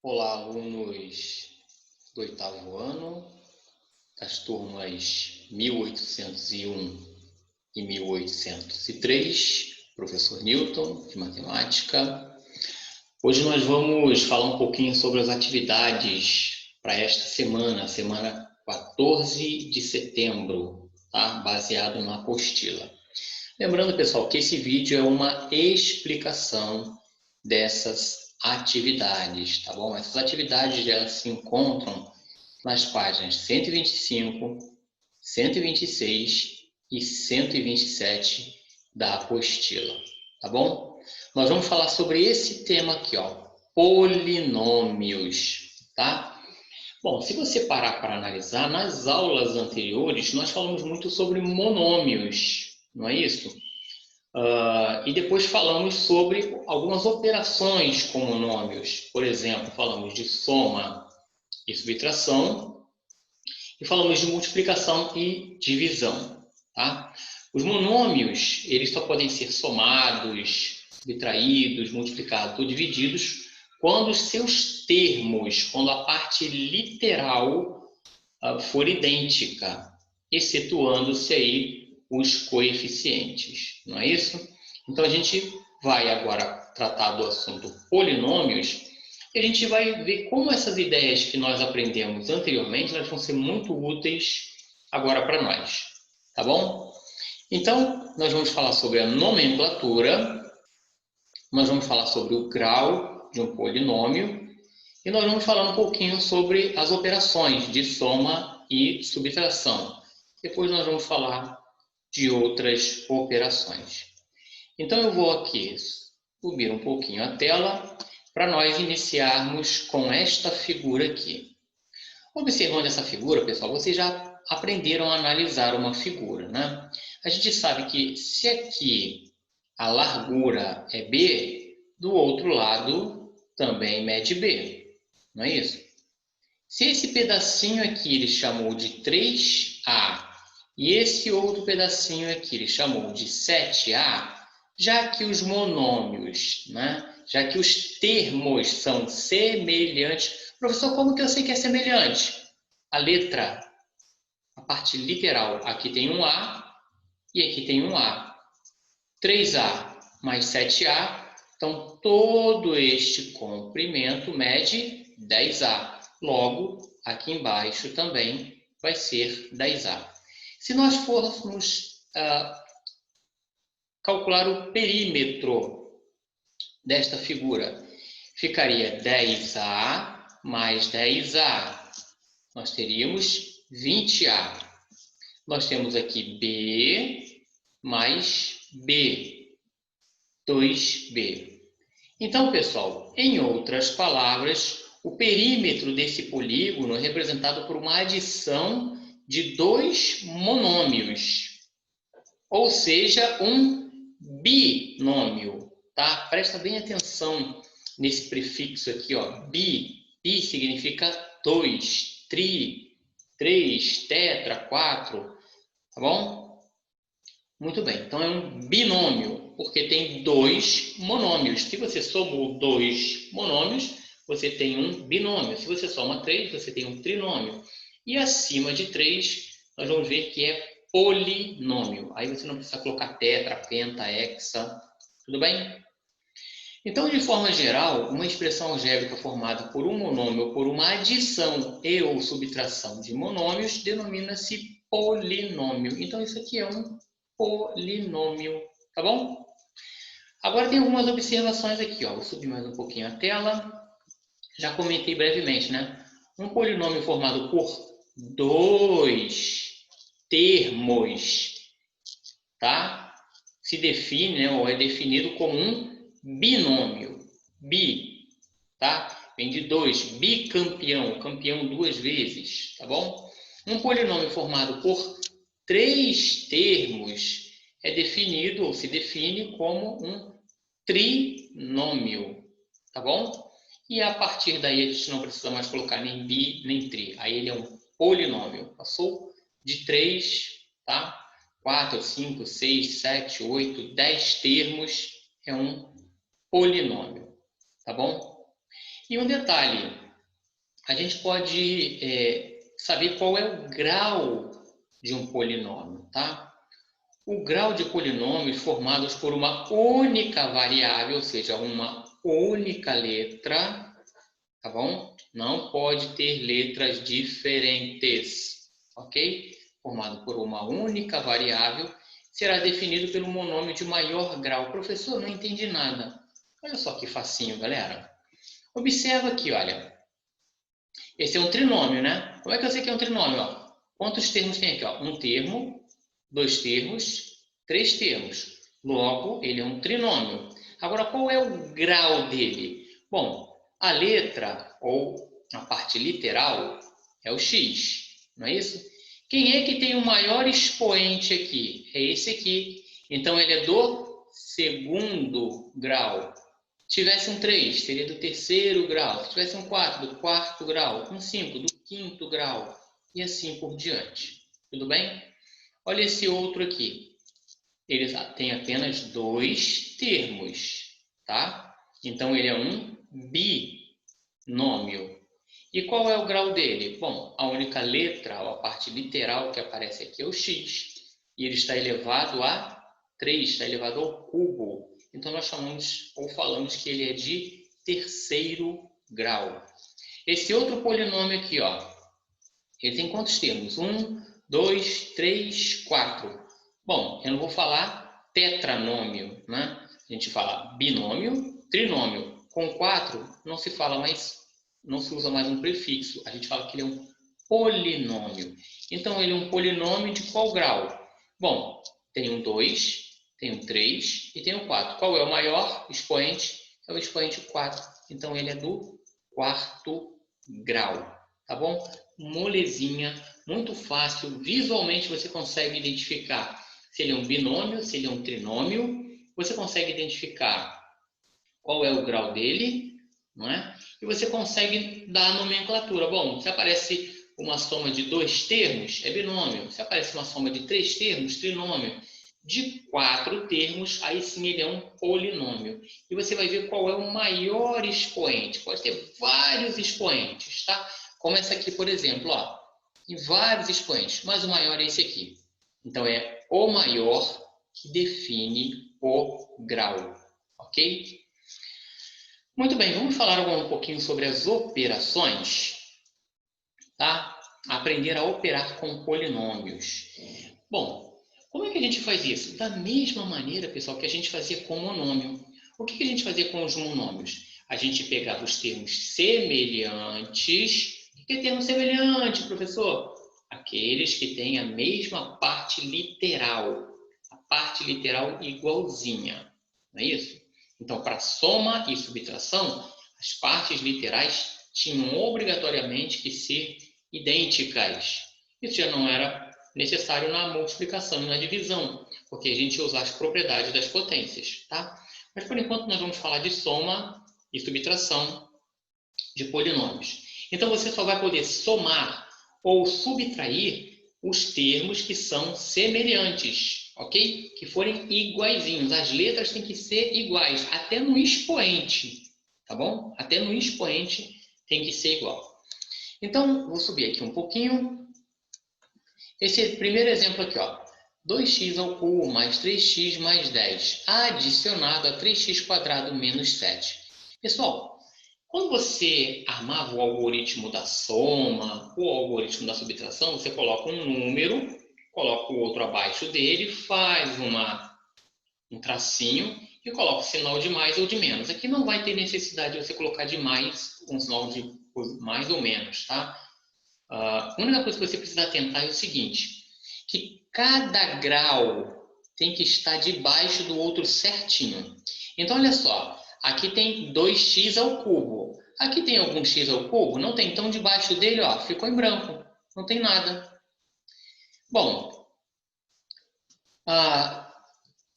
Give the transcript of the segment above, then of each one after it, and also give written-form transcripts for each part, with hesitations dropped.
Olá, alunos do oitavo ano, das turmas 1801 e 1803, professor Newton, de matemática. Hoje nós vamos falar um pouquinho sobre as atividades para esta semana 14 de setembro, tá? Baseado na apostila. Lembrando, pessoal, que esse vídeo é uma explicação dessas atividades, tá bom? Essas atividades elas se encontram nas páginas 125, 126 e 127 da apostila, tá bom? Nós vamos falar sobre esse tema aqui, ó, polinômios, tá? Bom, se você parar para analisar, nas aulas anteriores nós falamos muito sobre monômios, não é isso? E depois falamos sobre algumas operações com monômios. Por exemplo, falamos de soma e subtração e falamos de multiplicação e divisão. Tá? Os monômios eles só podem ser somados, subtraídos, multiplicados ou divididos quando os seus termos, quando a parte literal for idêntica, excetuando-se aí os coeficientes, não é isso? Então, a gente vai agora tratar do assunto polinômios e a gente vai ver como essas ideias que nós aprendemos anteriormente elas vão ser muito úteis agora para nós, tá bom? Então, nós vamos falar sobre a nomenclatura, nós vamos falar sobre o grau de um polinômio e nós vamos falar um pouquinho sobre as operações de soma e subtração. Depois nós vamos falar de outras operações. Então eu vou aqui subir um pouquinho a tela para nós iniciarmos com esta figura aqui. Observando essa figura, pessoal, vocês já aprenderam a analisar uma figura, né? A gente sabe que se aqui a largura é B, do outro lado também mede B, não é isso? Se esse pedacinho aqui ele chamou de 3A e esse outro pedacinho aqui ele chamou de 7A, já que os monômios, né? Já que os termos são semelhantes. Professor, como que eu sei que é semelhante? A letra, a parte literal, aqui tem um A e aqui tem um A. 3A mais 7A, então todo este comprimento mede 10A. Logo, aqui embaixo também vai ser 10A. Se nós formos calcular o perímetro desta figura, ficaria 10A mais 10A. Nós teríamos 20A. Nós temos aqui B mais B, 2B. Então, pessoal, em outras palavras, o perímetro desse polígono é representado por uma adição de dois monômios, ou seja, um binômio, tá? Presta bem atenção nesse prefixo aqui, ó, bi. Bi significa dois, tri, três, tetra, quatro, tá bom? Muito bem, então é um binômio, porque tem dois monômios. Se você somou dois monômios, você tem um binômio. Se você soma três, você tem um trinômio. E acima de três, nós vamos ver que é polinômio. Aí você não precisa colocar tetra, penta, hexa, tudo bem? Então, de forma geral, uma expressão algébrica formada por um monômio ou por uma adição e ou subtração de monômios denomina-se polinômio. Então, isso aqui é um polinômio, tá bom? Agora tem algumas observações aqui, ó. Vou subir mais um pouquinho a tela. Já comentei brevemente, né? Um polinômio formado por dois termos, tá? Se define, né, ou é definido como um binômio. Bi, tá? Vem de dois, bicampeão, campeão duas vezes, tá bom? Um polinômio formado por três termos é definido ou se define como um trinômio, tá bom? E a partir daí a gente não precisa mais colocar nem bi nem tri. Aí ele é um polinômio. Passou de 3, tá? 4, 5, 6, 7, 8, 10 termos é um polinômio, tá bom? E um detalhe, a gente pode saber qual é o grau de um polinômio, tá? O grau de polinômios formados por uma única variável, ou seja, uma única letra, tá bom? Não pode ter letras diferentes, ok? Formado por uma única variável, será definido pelo monômio de maior grau. Professor, não entendi nada. Olha só que facinho, galera. Observa aqui, olha. Esse é um trinômio, né? Como é que eu sei que é um trinômio? Ó? Quantos termos tem aqui? Ó? Um termo, dois termos, três termos. Logo, ele é um trinômio. Agora, qual é o grau dele? Bom, a letra, ou a parte literal, é o x, não é isso? Quem é que tem o maior expoente aqui? É esse aqui. Então, ele é do segundo grau. Se tivesse um 3, seria do terceiro grau. Se tivesse um 4, do quarto grau. Um 5, do quinto grau. E assim por diante. Tudo bem? Olha esse outro aqui. Ele tem apenas dois termos, tá? Então, ele é um binômio. E qual é o grau dele? Bom, a única letra, ou a parte literal que aparece aqui é o x. E ele está elevado a 3, está elevado ao cubo. Então, nós chamamos ou falamos que ele é de terceiro grau. Esse outro polinômio aqui, ó, ele tem quantos termos? 1, 2, 3, 4. Bom, eu não vou falar tetranômio, né? A gente fala binômio, trinômio. Com 4 não se fala mais, não se usa mais um prefixo. A gente fala que ele é um polinômio. Então, ele é um polinômio de qual grau? Bom, tem um 2, tem um 3 e tem um 4. Qual é o maior expoente? É o expoente 4. Então, ele é do quarto grau. Tá bom? Molezinha, muito fácil. Visualmente você consegue identificar se ele é um binômio, se ele é um trinômio. Você consegue identificar qual é o grau dele, não é? E você consegue dar a nomenclatura. Bom, se aparece uma soma de dois termos, é binômio. Se aparece uma soma de três termos, trinômio. De 4 termos, aí sim ele é um polinômio. E você vai ver qual é o maior expoente. Pode ter vários expoentes, tá? Como essa aqui, por exemplo, ó, tem vários expoentes, mas o maior é esse aqui. Então, é o maior que define o grau, ok? Muito bem, vamos falar agora um pouquinho sobre as operações, tá? Aprender a operar com polinômios. Bom, como é que a gente faz isso? Da mesma maneira, pessoal, que a gente fazia com monômio. O que a gente fazia com os monômios? A gente pegava os termos semelhantes. O que é termo semelhante, professor? Aqueles que têm a mesma parte literal. A parte literal igualzinha. Não é isso? Então, para soma e subtração, as partes literais tinham obrigatoriamente que ser idênticas. Isso já não era necessário na multiplicação e na divisão, porque a gente ia usar as propriedades das potências, tá? Mas, por enquanto, nós vamos falar de soma e subtração de polinômios. Então, você só vai poder somar ou subtrair os termos que são semelhantes, ok? Que forem iguaizinhos. As letras têm que ser iguais, até no expoente, tá bom? Até no expoente tem que ser igual. Então, vou subir aqui um pouquinho. Esse primeiro exemplo aqui, ó. 2x ao cubo mais 3x mais 10, adicionado a 3x quadrado menos 7. Pessoal, quando você armava o algoritmo da soma, o algoritmo da subtração, você coloca um número, coloca o outro abaixo dele, faz um tracinho e coloca o sinal de mais ou de menos. Aqui não vai ter necessidade de você colocar de mais, um sinal de mais ou menos, tá? A única coisa que você precisa atentar é o seguinte, que cada grau tem que estar debaixo do outro certinho. Então, olha só, aqui tem 2x ao cubo. Aqui tem algum x ao cubo? Não tem. Então, debaixo dele, ó, ficou em branco. Não tem nada. Bom,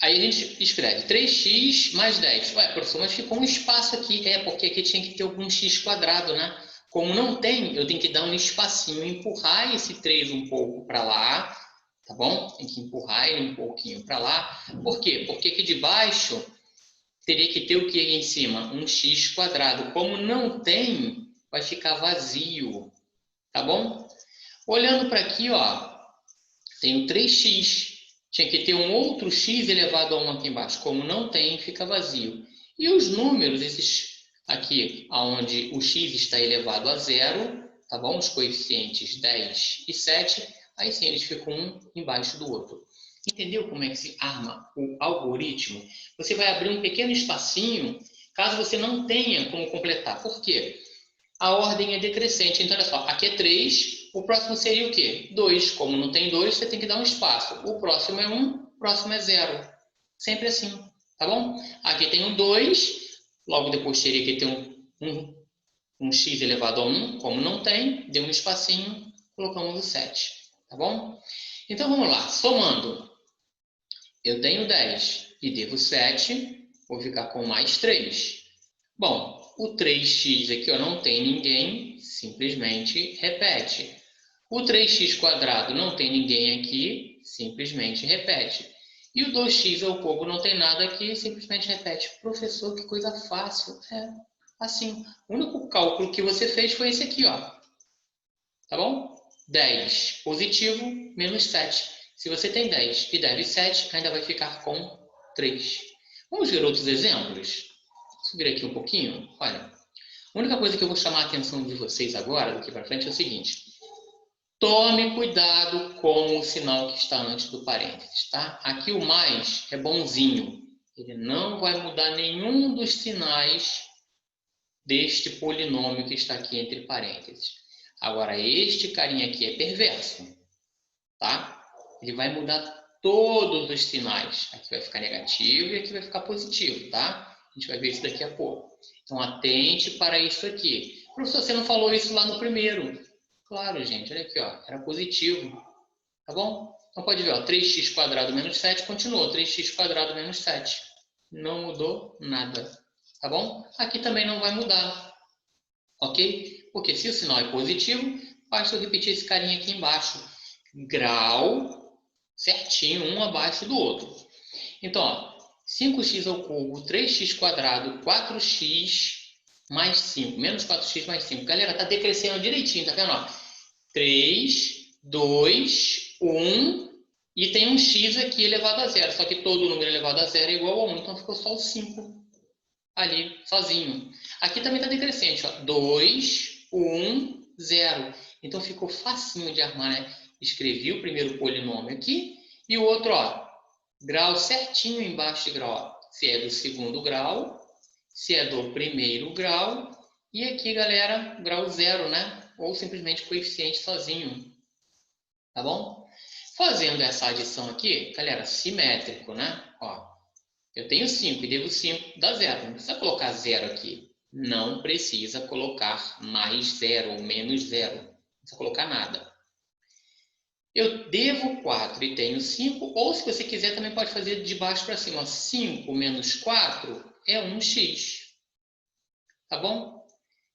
aí a gente escreve 3x mais 10. Ué, professor, mas ficou um espaço aqui. É, porque aqui tinha que ter algum x quadrado, né? Como não tem, eu tenho que dar um espacinho, empurrar esse 3 um pouco para lá, tá bom? Tem que empurrar ele um pouquinho para lá. Por quê? Porque aqui debaixo teria que ter o que aí em cima? Um x quadrado. Como não tem, vai ficar vazio. Tá bom? Olhando para aqui, ó, tenho 3x. Tinha que ter um outro x elevado a 1 aqui embaixo. Como não tem, fica vazio. E os números, esses aqui, onde o x está elevado a 0, tá bom? Os coeficientes 10 e 7, aí sim eles ficam um embaixo do outro. Entendeu como é que se arma o algoritmo? Você vai abrir um pequeno espacinho, caso você não tenha como completar. Por quê? A ordem é decrescente. Então, olha só, aqui é 3, o próximo seria o quê? 2. Como não tem 2, você tem que dar um espaço. O próximo é 1, o próximo é 0. Sempre assim, tá bom? Aqui tem um 2, logo depois teria que ter um x elevado a 1, como não tem, deu um espacinho, colocamos o 7, tá bom? Então, vamos lá, somando. Eu tenho 10 e devo 7, vou ficar com mais 3. Bom, o 3x aqui ó, não tem ninguém, simplesmente repete. O 3x quadrado não tem ninguém aqui, simplesmente repete. E o 2x ao cubo não tem nada aqui, simplesmente repete. Professor, que coisa fácil. É assim. O único cálculo que você fez foi esse aqui, ó. Tá bom? 10 positivo menos 7. Se você tem 10 e deve 7, ainda vai ficar com 3. Vamos ver outros exemplos? Subir aqui um pouquinho. Olha, a única coisa que eu vou chamar a atenção de vocês agora, daqui para frente, é o seguinte. Tome cuidado com o sinal que está antes do parênteses, tá? Aqui o mais é bonzinho. Ele não vai mudar nenhum dos sinais deste polinômio que está aqui entre parênteses. Agora, este carinha aqui é perverso, tá? Ele vai mudar todos os sinais. Aqui vai ficar negativo e aqui vai ficar positivo, tá? A gente vai ver isso daqui a pouco. Então, atente para isso aqui. Professor, você não falou isso lá no primeiro. Claro, gente, olha aqui, ó, era positivo, tá bom? Então, pode ver, ó, 3x quadrado menos 7 continuou, 3x quadrado menos 7. Não mudou nada, tá bom? Aqui também não vai mudar, ok? Porque se o sinal é positivo, basta eu repetir esse carinha aqui embaixo. Grau certinho, um abaixo do outro. Então, ó, 5x ao cubo, 3x quadrado, 4x mais 5, menos 4x mais 5. Galera, tá decrescendo direitinho, tá vendo? Ó? 3, 2, 1, e tem um x aqui elevado a 0. Só que todo número elevado a 0 é igual a 1, então ficou só o 5 ali, sozinho. Aqui também tá decrescente, ó. 2, 1, 0. Então ficou facinho de armar, né? Escrevi o primeiro polinômio aqui, e o outro, ó, grau certinho embaixo de grau. Ó. Se é do segundo grau, se é do primeiro grau, e aqui, galera, grau 0, né? Ou simplesmente coeficiente sozinho. Tá bom? Fazendo essa adição aqui, galera, simétrico, né? Ó, eu tenho 5 e devo 5, dá 0. Não precisa colocar 0 aqui. Não precisa colocar mais 0 ou menos 0. Não precisa colocar nada. Eu devo 4 e tenho 5, ou se você quiser também pode fazer de baixo para cima. 5 menos 4 é 1x. Tá bom?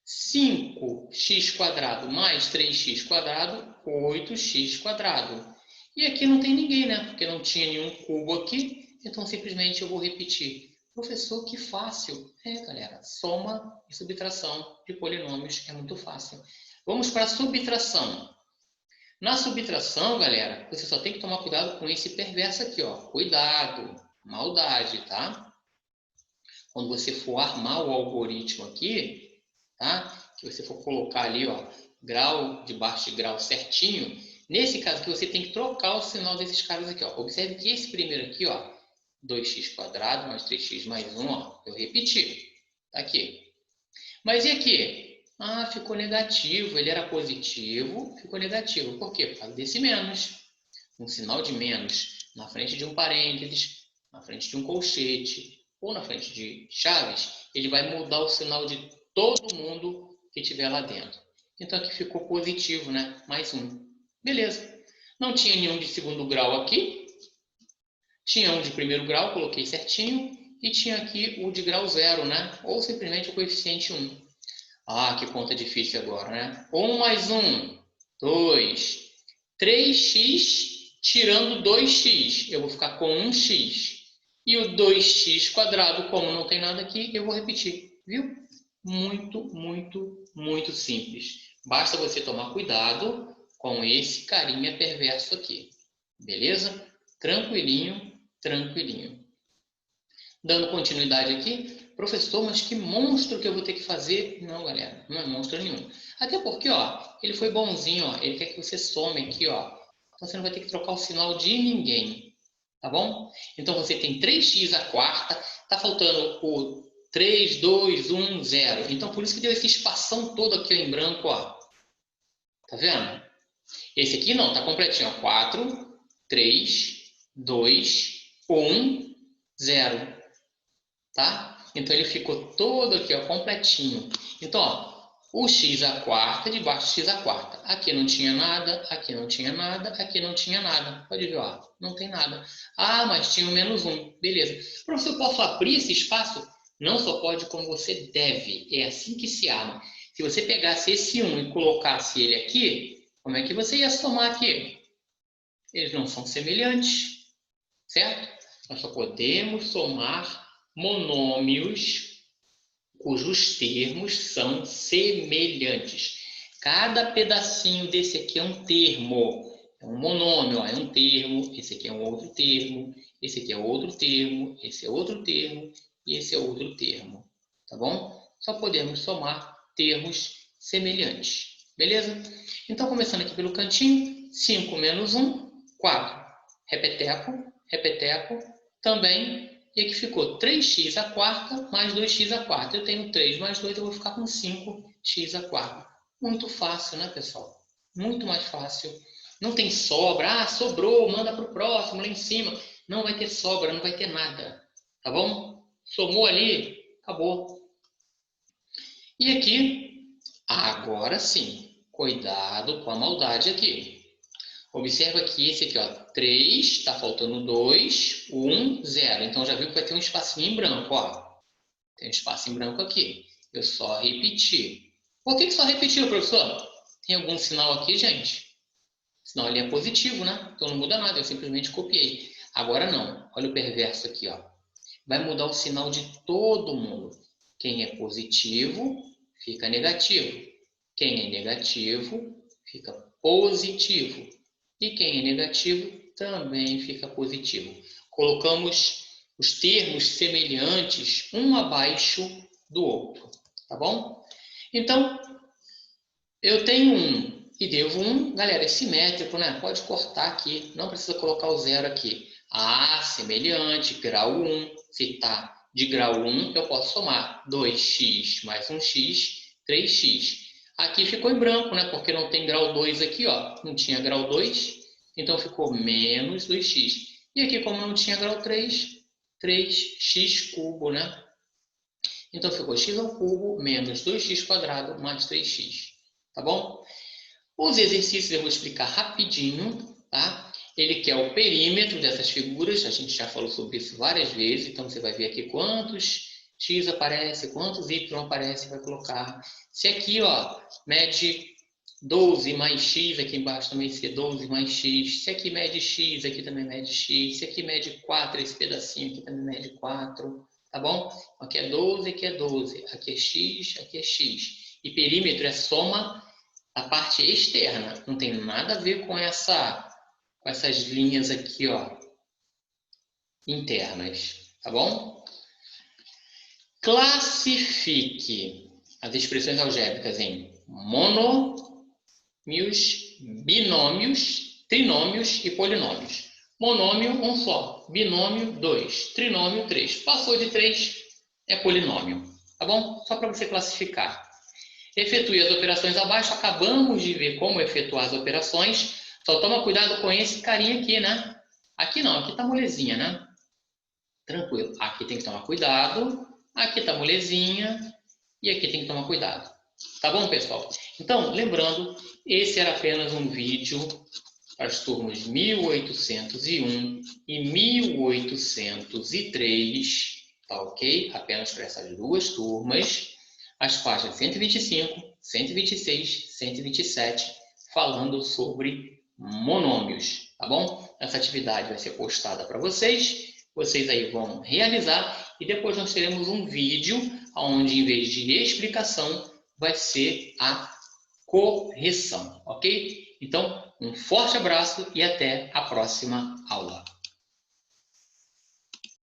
5x quadrado mais 3x quadrado, 8x quadrado. E aqui não tem ninguém, né? Porque não tinha nenhum cubo aqui, então simplesmente eu vou repetir. Professor, que fácil. É, galera, soma e subtração de polinômios é muito fácil. Vamos para a subtração. Na subtração, galera, você só tem que tomar cuidado com esse perverso aqui, ó. Cuidado, maldade, tá? Quando você for armar o algoritmo aqui, tá? Que você for colocar ali, ó, grau debaixo de grau certinho, nesse caso aqui você tem que trocar o sinal desses caras aqui, ó. Observe que esse primeiro aqui, ó, 2x quadrado mais 3x mais 1, ó, eu repeti, tá aqui. Mas e aqui? Ah, ficou negativo, ele era positivo, ficou negativo. Por quê? Por causa desse menos. Um sinal de menos na frente de um parênteses, na frente de um colchete ou na frente de chaves, ele vai mudar o sinal de todo mundo que estiver lá dentro. Então aqui ficou positivo, né? Mais 1. Beleza. Não tinha nenhum de segundo grau aqui. Tinha um de primeiro grau, coloquei certinho. E tinha aqui o de grau 0, né? Ou simplesmente o coeficiente 1. Ah, que conta difícil agora, né? 1 mais 1, 2. 3x tirando 2x. Eu vou ficar com 1x. E o 2x², como não tem nada aqui, eu vou repetir, viu? Muito, muito, muito simples. Basta você tomar cuidado com esse carinha perverso aqui. Beleza? Tranquilinho, tranquilinho. Dando continuidade aqui, professor, mas que monstro que eu vou ter que fazer? Não, galera, não é monstro nenhum. Até porque, ó, ele foi bonzinho, ó, ele quer que você some aqui, ó. Então você não vai ter que trocar o sinal de ninguém, tá bom? Então você tem 3x², tá faltando o 3, 2, 1, 0. Então por isso que deu esse espação todo aqui ó, em branco, ó. Tá vendo? Esse aqui não, tá completinho, ó. 4, 3, 2, 1, 0. Tá? Então ele ficou todo aqui, ó, completinho. Então, ó, o x² debaixo do x². Aqui não tinha nada, aqui não tinha nada, aqui não tinha nada. Pode ver, ó, não tem nada. Ah, mas tinha o -1. Beleza. Professor, eu posso abrir esse espaço? Não só pode, como você deve. É assim que se arma. Se você pegasse esse 1 e colocasse ele aqui, como é que você ia somar aqui? Eles não são semelhantes, certo? Nós só podemos somar monômios cujos termos são semelhantes. Cada pedacinho desse aqui é um termo. É um monômio, ó, é um termo. Esse aqui é um outro termo. Esse aqui é outro termo. Esse é outro termo. E esse é outro termo. Tá bom? Só podemos somar termos semelhantes. Beleza? Então, começando aqui pelo cantinho. 5 menos 1, 4. Repeteco, repeteco. Também, e aqui ficou 3x² mais 2x². Eu tenho 3 mais 2, eu vou ficar com 5x². Muito fácil, né, pessoal? Muito mais fácil. Não tem sobra. Ah, sobrou, manda para o próximo, lá em cima. Não vai ter sobra, não vai ter nada. Tá bom? Somou ali, acabou. E aqui, agora sim, cuidado com a maldade aqui. Observa que esse aqui, ó, 3, está faltando 2, 1, 0. Então, já viu que vai ter um espacinho em branco, ó. Tem um espaço em branco aqui. Eu só repeti. Por que só repetiu, professor? Tem algum sinal aqui, gente? O sinal ali é positivo, né? Então, não muda nada, eu simplesmente copiei. Agora não. Olha o perverso aqui, ó. Vai mudar o sinal de todo mundo. Quem é positivo, fica negativo. Quem é negativo, fica positivo. E quem é negativo também fica positivo. Colocamos os termos semelhantes um abaixo do outro, tá bom? Então, eu tenho 1 e devo 1. Galera, é simétrico, né? Pode cortar aqui, não precisa colocar o 0 aqui. Ah, semelhante, grau 1. Se está de grau 1, eu posso somar 2x mais 1x, 3x. Aqui ficou em branco, né? Porque não tem grau 2 aqui, ó. Não tinha grau 2, então ficou menos 2x. E aqui, como não tinha grau 3, 3x², né? Então ficou x² menos 2x² mais 3x. Tá bom? Os exercícios eu vou explicar rapidinho, tá? Ele quer o perímetro dessas figuras, a gente já falou sobre isso várias vezes, então você vai ver aqui quantos x aparece, quantos y aparece, vai colocar. Se aqui, ó, mede 12 mais x, aqui embaixo também se é 12 mais x. Se aqui mede x, aqui também mede x. Se aqui mede 4, esse pedacinho aqui também mede 4, tá bom? Aqui é 12, aqui é 12. Aqui é x, aqui é x. E perímetro é soma a parte externa. Não tem nada a ver com essas linhas aqui, ó, internas, tá bom? Classifique as expressões algébricas em monômios, binômios, trinômios e polinômios. Monômio, um só. Binômio, 2. Trinômio, 3. Passou de 3, é polinômio. Tá bom? Só para você classificar. Efetue as operações abaixo. Acabamos de ver como efetuar as operações. Só toma cuidado com esse carinha aqui, né? Aqui não, aqui tá molezinha, né? Tranquilo. Aqui tem que tomar cuidado. Aqui tá molezinha. E aqui tem que tomar cuidado. Tá bom, pessoal? Então, lembrando, esse era apenas um vídeo para as turmas 1801 e 1803, tá ok? Apenas para essas duas turmas. As páginas 125, 126, 127, falando sobre monômios, tá bom? Essa atividade vai ser postada para vocês vocês aí vão realizar e depois nós teremos um vídeo onde, em vez de explicação, vai ser a correção, ok? Então, um forte abraço e até a próxima aula.